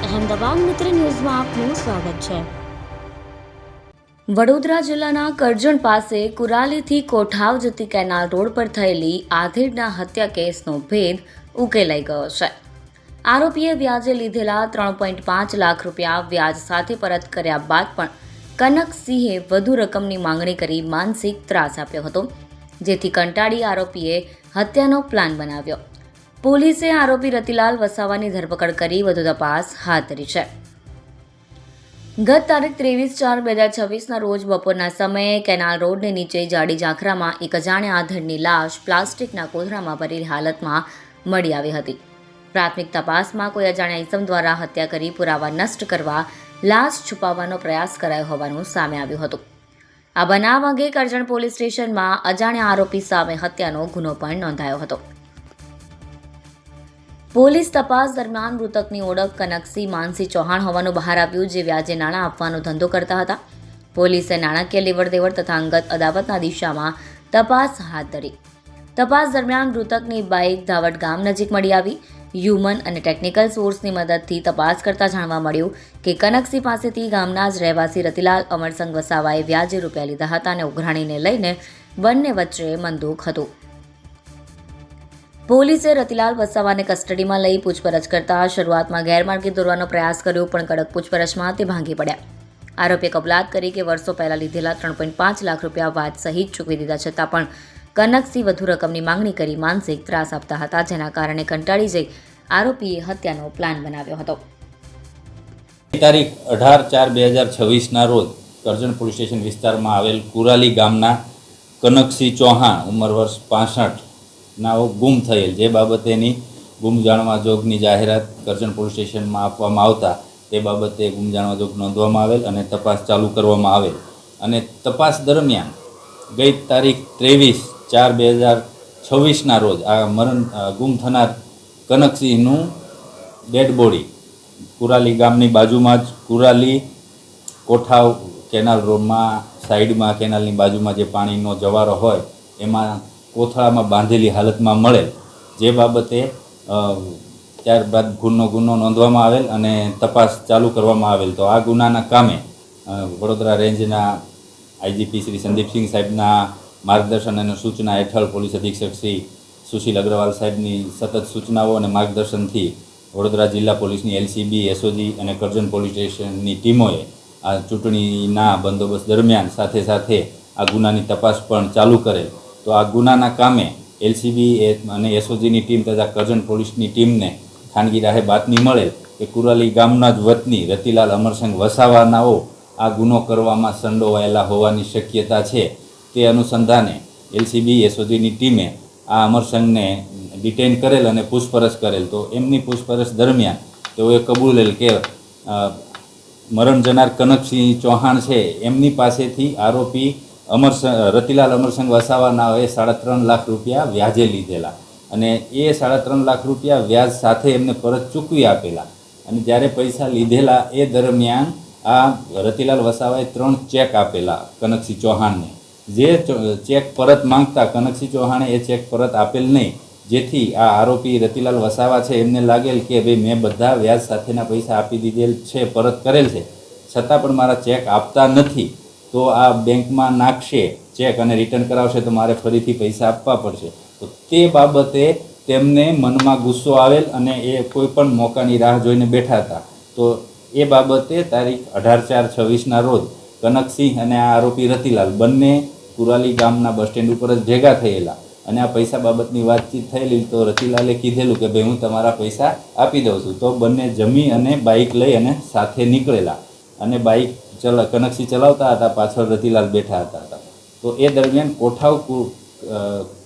અહેમદાબાદ મિત્ર ન્યૂઝમાં આપનું સ્વાગત છે। વડોદરા જિલ્લાના કરજણ પાસે કુરાલીથી કોઠાવ જતી કેનાલ રોડ પર થયેલી આધેડના હત્યા કેસનો ભેદ ઉકેલાઈ ગયો છે। આરોપીએ વ્યાજે લીધેલા 3.5 લાખ રૂપિયા વ્યાજ સાથે પરત કર્યા બાદ પણ કનકસિંહે વધુ રકમની માંગણી કરી માનસિક ત્રાસ આપ્યો હતો, જેથી કંટાળી આરોપીએ હત્યાનો પ્લાન બનાવ્યો। પોલીસે આરોપી રતિલાલ વસાવાની ધરપકડ કરી વધુ તપાસ હાથ ધરી છે। ગત તારીખ 23/4/2026ના રોજ બપોરના સમયે કેનાલ રોડની નીચે જાડી ઝાંખરામાં એક અજાણ્યા આધેડની લાશ પ્લાસ્ટિકના કોથળામાં ભરેલી હાલતમાં મળી આવી હતી। પ્રાથમિક તપાસમાં કોઈ અજાણ્યા ઈસમ દ્વારા હત્યા કરી પુરાવા નષ્ટ કરવા લાશ છુપાવવાનો પ્રયાસ કરાયો હોવાનું સામે આવ્યું હતું। આ બનાવ અંગે કરજણ પોલીસ સ્ટેશનમાં અજાણ્યા આરોપી સામે હત્યાનો ગુનો પણ નોંધાયો હતો। પોલીસ તપાસ દરમિયાન મૃતકની ઓળખ કનકસિંહ માનસિંહ ચૌહાણ હોવાનું બહાર આવ્યું, જે વ્યાજે નાણાં આપવાનો ધંધો કરતા હતા। પોલીસે નાણાકીય લેવડ-દેવડ તથા અંગત અદાવતના દિશામાં તપાસ હાથ ધરી। તપાસ દરમિયાન મૃતકની બાઇક ધાવડ ગામ નજીક મળી આવી। હ્યુમન અને ટેકનિકલ સોર્સની મદદથી તપાસ કરતા જાણવા મળ્યું કે કનકસિંહ પાસેથી ગામના જ રહેવાસી રતિલાલ અમરસંગ વસાવાએ વ્યાજે રૂપિયા લીધા હતા અને ઉઘરાણીને લઈને બંને વચ્ચે મનદુખ હતું। પોલીસે રતિલાલ વસાવાને કસ્ટડીમાં લઈ પૂછપરછ કરતા શરૂઆતમાં ગેરમાર્ગે દોરવાનો પ્રયાસ કર્યો, પણ કડક પૂછપરછમાં તે ભાંગી પડ્યા। આરોપીએ કબૂલાત કરી કે વર્ષો પહેલા લીધેલા 3.5 લાખ રૂપિયા વ્યાજ સહિત ચૂકવી દીધા છતાં પણ કનકસિંહ વધુ રકમની માંગણી કરી માનસિક ત્રાસ આપતા હતા, જેના કારણે કંટાળી જઈ આરોપીએ હત્યાનો પ્લાન બનાવ્યો હતો। તારીખ 18/4/2026ના રોજ કરજણ પોલીસ સ્ટેશન વિસ્તારમાં આવેલ કુરાલી ગામના કનકસિંહ ચૌહાણ ઉંમર વર્ષ 65 નાઓ ગુમ થયેલ, જે બાબતેની ગુમ જાણવા જોગની જાહેરાત કરજણ પોલીસ સ્ટેશનમાં આપવામાં આવતા તે બાબતે ગુમ જાણવા જોગ નોંધવામાં આવેલ અને તપાસ ચાલુ કરવામાં આવેલ। અને તપાસ દરમિયાન ગઈ તારીખ 23/4/2026ના રોજ આ ગુમ થનાર કનકસિંહનું ડેડ બોડી કુરાલી ગામની બાજુમાં જ કુરાલી કોઠાવ કેનાલ રોડમાં સાઈડમાં કેનાલની બાજુમાં જે પાણીનો જવારો હોય એમાં કોથળામાં બાંધેલી હાલતમાં મળેલ, જે બાબતે ત્યારબાદ ગુનો નોંધવામાં આવેલ અને તપાસ ચાલુ કરવામાં આવેલ। તો આ ગુનાના કામે વડોદરા રેન્જના આઈજીપી શ્રી સંદીપસિંહ સાહેબના માર્ગદર્શન અને સૂચના હેઠળ પોલીસ અધિક્ષક શ્રી સુશીલ અગ્રવાલ સાહેબની સતત સૂચનાઓ અને માર્ગદર્શનથી વડોદરા જિલ્લા પોલીસની એલસીબી, એસઓજી અને કરજણ પોલીસ સ્ટેશનની ટીમોએ આ ચૂંટણીના બંદોબસ્ત દરમિયાન સાથે સાથે આ ગુનાની તપાસ પણ ચાલુ કરેલ। તો આ ગુનાના કામે એલસીબી અને એસઓજીની ટીમ તથા કરજણ પોલીસની ટીમને ખાનગી રાહે બાતમી મળેલ કે કુરાલી ગામના જ વતની રતિલાલ અમરસંગ વસાવાનાઓ આ ગુનો કરવામાં સંડોવાયેલા હોવાની શક્યતા છે। તે અનુસંધાને એલસીબી એસઓજીની ટીમે આ અમરસંગને ડિટેઇન કરેલ અને પૂછપરછ કરેલ। તો એમની પૂછપરછ દરમિયાન તેઓએ કબૂલેલ કે મરણ જનાર કનકસિંહ ચૌહાણ છે એમની પાસેથી આરોપી રતિલાલ અમરસંગ વસાવાનાઓએ 3.5 લાખ રૂપિયા વ્યાજે લીધેલા અને એ 3.5 લાખ રૂપિયા વ્યાજ સાથે એમને પરત ચૂકવી આપેલા। અને જ્યારે પૈસા લીધેલા એ દરમિયાન આ રતિલાલ વસાવાએ 3 ચેક આપેલા કનકસિંહ ચૌહાણને, જે ચેક પરત માંગતા કનકસિંહ ચૌહાણે એ ચેક પરત આપેલ નહીં, જેથી આ આરોપી રતિલાલ વસાવા છે એમને લાગેલ કે ભાઈ મેં બધા વ્યાજ સાથેના પૈસા આપી દીધેલ છે, પરત કરેલ છે, છતાં પણ મારા ચેક આપતા નથી, તો આ બેંકમાં નાખશે ચેક અને રિટર્ન કરાવશે તો મારે ફરીથી પૈસા આપવા પડશે। તો તે બાબતે તેમને મનમાં ગુસ્સો આવેલ અને એ કોઈ પણ મોકાની રાહ જોઈને બેઠા હતા। તો એ બાબતે તારીખ 18/4/26ના રોજ કનકસિંહ અને આ આરોપી રતિલાલ બંને કુરાલી ગામના બસ સ્ટેન્ડ ઉપર જ ભેગા થયેલા અને આ પૈસા બાબતની વાતચીત થયેલી। તો રતિલાલે કીધેલું કે ભાઈ હું તમારા પૈસા આપી દઉં છું। તો બંને જમી અને બાઇક લઈ અને સાથે નીકળેલા અને બાઇક કનકસિંહ ચલાવતા હતા, પાછળ રતિલાલ બેઠા હતા। તો એ દરમિયાન કોઠાવ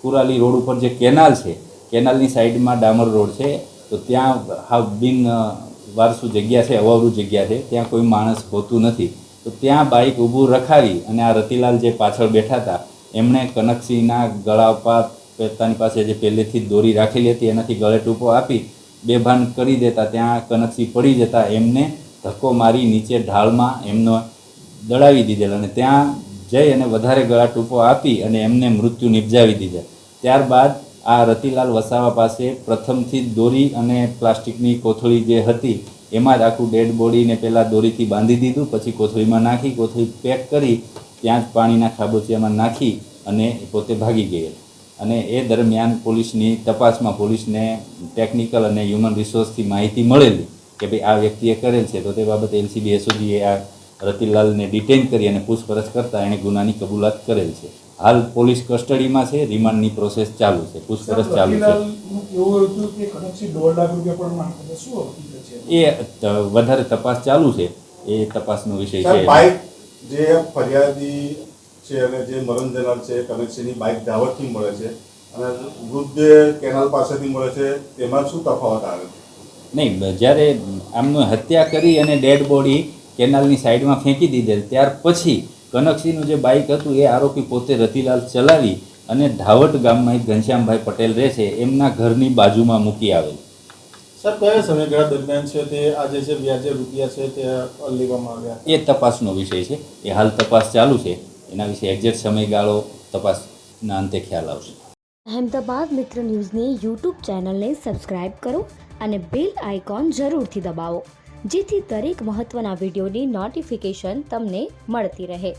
કુરાલી રોડ ઉપર જે કેનાલ છે, કેનાલની સાઈડમાં ડામર રોડ છે, તો ત્યાં હાવ બિન વારસુ જગ્યા છે, અવાવરૂ જગ્યા છે, ત્યાં કોઈ માણસ હોતું નથી। તો ત્યાં બાઇક ઊભું રખાવી અને આ રતિલાલ જે પાછળ બેઠા હતા એમણે કનકસિંહના ગળા પર પોતાની પાસે જે પહેલેથી જ દોરી રાખેલી હતી એનાથી ગળે ટૂંપો આપી બેભાન કરી દેતા ત્યાં કનકસિંહ પડી જતા એમને ધક્કો મારી નીચે ઢાળમાં એમનો દડાવી દીધેલ અને ત્યાં જઈ અને વધારે ગળા ટૂંપો આપી અને એમને મૃત્યુ નિપજાવી દીધેલ। ત્યારબાદ આ રતિલાલ વસાવા પાસે પ્રથમથી દોરી અને પ્લાસ્ટિકની કોથળી જે હતી એમાં જ આખું ડેડ બોડીને પહેલાં દોરીથી બાંધી દીધું, પછી કોથળીમાં નાખી, કોથળી પેક કરી ત્યાં જ પાણીના ખાબોચિયામાં નાખી અને પોતે ભાગી ગયેલ. અને એ દરમિયાન પોલીસની તપાસમાં પોલીસને ટેકનિકલ અને હ્યુમન રિસોર્સથી માહિતી મળેલી કે ભાઈ આ વ્યક્તિએ કરેલ છે. તો તે બાબતે એલસીબી એસઓજીએ આ રતિલાલને ડિટેન કરી અને પૂછપરછ કરતાં એણે ગુનાની કબૂલાત કરેલ છે. હાલ પોલીસ કસ્ટડીમાં છે, રિમાન્ડની પ્રોસેસ ચાલુ છે, પૂછપરછ ચાલુ છે. એ વધારે તપાસ ચાલુ છે, એ તપાસનો વિષય છે. બાઇક જે ફરિયાદી છે અને જે મરણ જનાર છે કનકસિંહની બાઇક ધાવડથી મળે છે અને વૃદ્ધ કેનાલ પાસેથી મળે છે, તેમાં શું તફાવત આવે છે? નહીં, જ્યારે આમનું હત્યા કરી અને ડેડ બોડી કેનાલની સાઈડમાં ફેંકી દીધેલ ત્યાર પછી કનકસિંહનું જે બાઇક હતું એ આરોપી પોતે રતિલાલ ચલાવી અને ધાવટ ગામમાં એક ઘનશ્યામભાઈ પટેલ રહે છે એમના ઘરની બાજુમાં મૂકી આવેલ. સર, કયા સમયગાળા દરમિયાન છે તે આજે જે વ્યાજે રૂપિયા છે તે લેવામાં આવ્યા? એ તપાસનો વિષય છે, એ હાલ તપાસ ચાલુ છે. એના વિશે એક્ઝેક્ટ સમયગાળો તપાસના અંતે ખ્યાલ આવશે. અહેમદાબાદ મિત્ર ન્યૂઝની યુટ્યુબ ચેનલને સબસ્ક્રાઇબ કરો અને બેલ આઇકોન જરૂરથી દબાવો, જેથી દરેક મહત્ત્વના વિડીયોની નોટિફિકેશન તમને મળતી રહે.